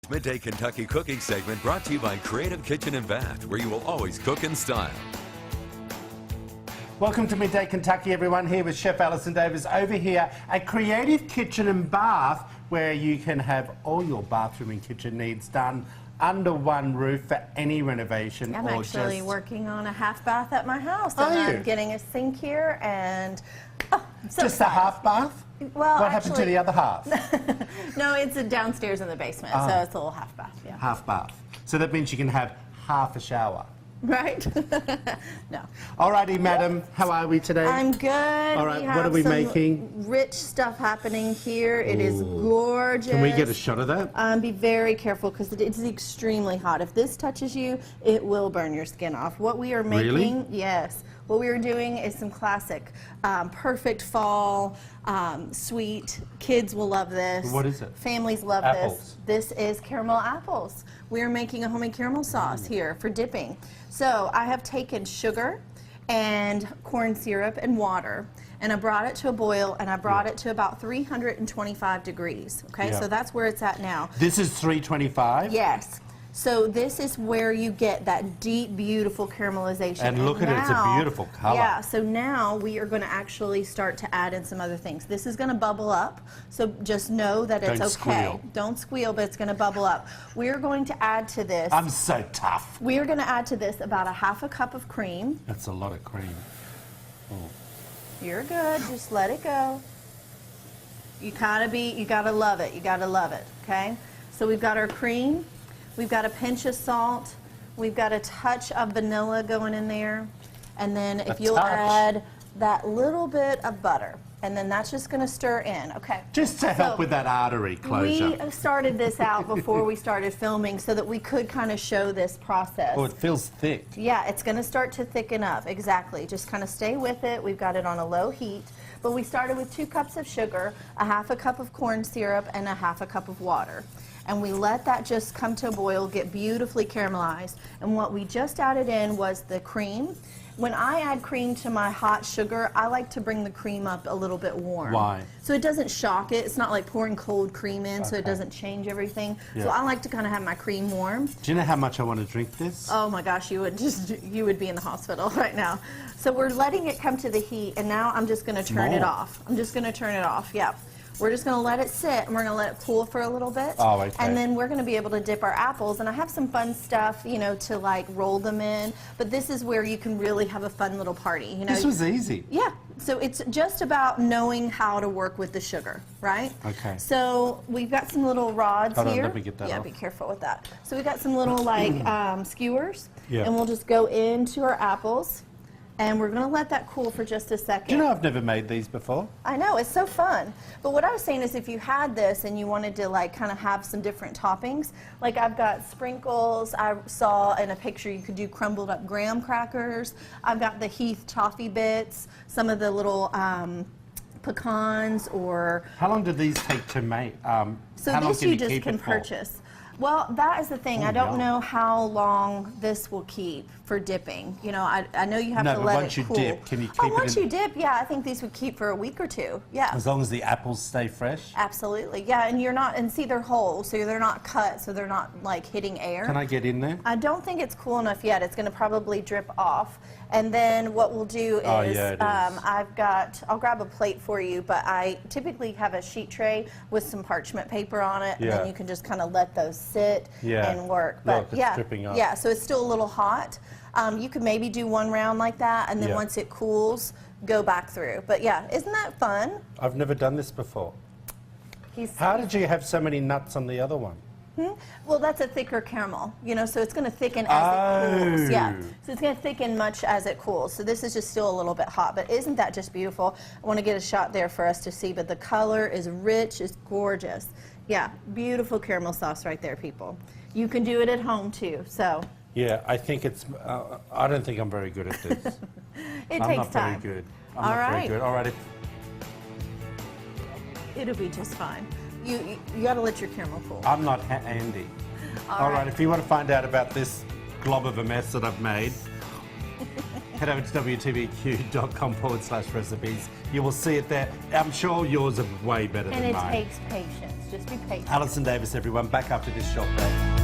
Midday Kentucky cooking segment brought to you by Creative Kitchen and Bath, where you will always cook in style. Welcome to Midday Kentucky, everyone. Here with Chef Allison Davis over here at Creative Kitchen and Bath, where you can have all your bathroom and kitchen needs done under one roof for any renovation. I'm actually working on a half bath at my house. Are and you? I'm getting a sink here and I'm so Just excited. a half bath? Well, what happened to the other half? No, it's downstairs in the basement, so it's a little half bath. Yeah. Half bath. So that means you can have half a shower. Right? No. Alrighty, madam. How are we today? I'm good. All right, what are we making? Rich stuff happening here. It is gorgeous. Can we get a shot of that? Be very careful because it's extremely hot. If this touches you, it will burn your skin off. What we are making, Really? yes. What we are doing is some classic, perfect fall, sweet. Kids will love this. What is it? Families love Apples. this. This is caramel apples. We are making a homemade caramel sauce here for dipping. So I have taken sugar and corn syrup and water, and I brought it to a boil, and I brought it to about 325 degrees. Okay, Yeah. so that's where it's at now. This is 325? Yes. So this is where you get that deep, beautiful caramelization. And look at it, it's a beautiful color. Yeah, so now we are going to actually start to add in some other things. This is going to bubble up, so just know that it's Don't okay. squeal. Don't squeal, but it's going to bubble up. We are going to add to this. I'm so tough. We are going to add to this about a half a cup of cream. That's a lot of cream. Oh. You're good. Just let it go. You gotta love it. You gotta love it. Okay. So we've got our cream. We've got a pinch of salt. We've got a touch of vanilla going in there. And then if you'll add that little bit of butter. And then that's just going to stir in. Okay. Just to help with that artery closure. We started this out before we started filming so that we could kind of show this process. Oh, it feels thick. Yeah, it's going to start to thicken up. Exactly. Just kind of stay with it. We've got it on a low heat. But we started with 2 cups of sugar, a half a cup of corn syrup, and a half a cup of water. And we let that just come to a boil, get beautifully caramelized. And what we just added in was the cream. When I add cream to my hot sugar, I like to bring the cream up a little bit warm. Why? So it doesn't shock it. It's not like pouring cold cream in, so it Okay. doesn't change everything. Yeah. So I like to kind of have my cream warm. Do you know how much I want to drink this? Oh my gosh, you would be in the hospital right now. So we're letting it come to the heat, and now I'm just going to turn it off. I'm just going to turn it off, yeah. We're just going to let it sit, and we're going to let it cool for a little bit. Oh, okay. And then we're going to be able to dip our apples, and I have some fun stuff, you know, to like roll them in. But this is where you can really have a fun little party, you know. This was easy. Yeah, so it's just about knowing how to work with the sugar, right? Okay. So we've got some little rods Hold on, here. let me get that Yeah, off. be careful with that. So we've got some little like skewers, Yeah. and we'll just go into our apples, and we're going to let that cool for just a second. Do you know I've never made these before? I know, it's so fun. But what I was saying is if you had this and you wanted to like kind of have some different toppings, like I've got sprinkles, I saw in a picture you could do crumbled up graham crackers, I've got the Heath toffee bits, some of the little pecans or... How long do these take to make? So how long this can you you just keep can it for? purchase. Well, that is the thing. Oh, I don't yum. know how long this will keep for dipping. You know, I know you have No, to but let once it you cool. dip, can you keep it once in- you dip, yeah, I think these would keep for a week or 2. Yeah. As long as the apples stay fresh? Absolutely. Yeah, and you're not, and see they're whole, so they're not cut, so they're not like hitting air. Can I get in there? I don't think it's cool enough yet. It's going to probably drip off. And then what we'll do is, Oh, yeah, it is. I'll grab a plate for you, but I typically have a sheet tray with some parchment paper on it, and Yeah. then you can just kind of let those sit Yeah. and work. Look, But it's yeah, dripping off. yeah, so it's still a little hot. You could maybe do 1 round like that, and then Yeah. once it cools, go back through. But yeah, isn't that fun? I've never done this before. How did you have so many nuts on the other one? Well, that's a thicker caramel, you know, so it's going to thicken as it cools. Yeah, so it's going to thicken much as it cools. So this is just still a little bit hot, but isn't that just beautiful? I want to get a shot there for us to see, but the color is rich, it's gorgeous. Yeah, beautiful caramel sauce right there, people. You can do it at home too, so. Yeah, I think it's, I don't think I'm very good at this. It I'm takes not time. very good. I'm All not right. very good. All right. It'll be just fine. You got to let your caramel cool. I'm not handy. All right, if you want to find out about this glob of a mess that I've made, head over to wtbq.com/recipes. You will see it there. I'm sure yours are way better And than it mine. takes patience. Just be patient. Allison Davis, everyone, back after this short break.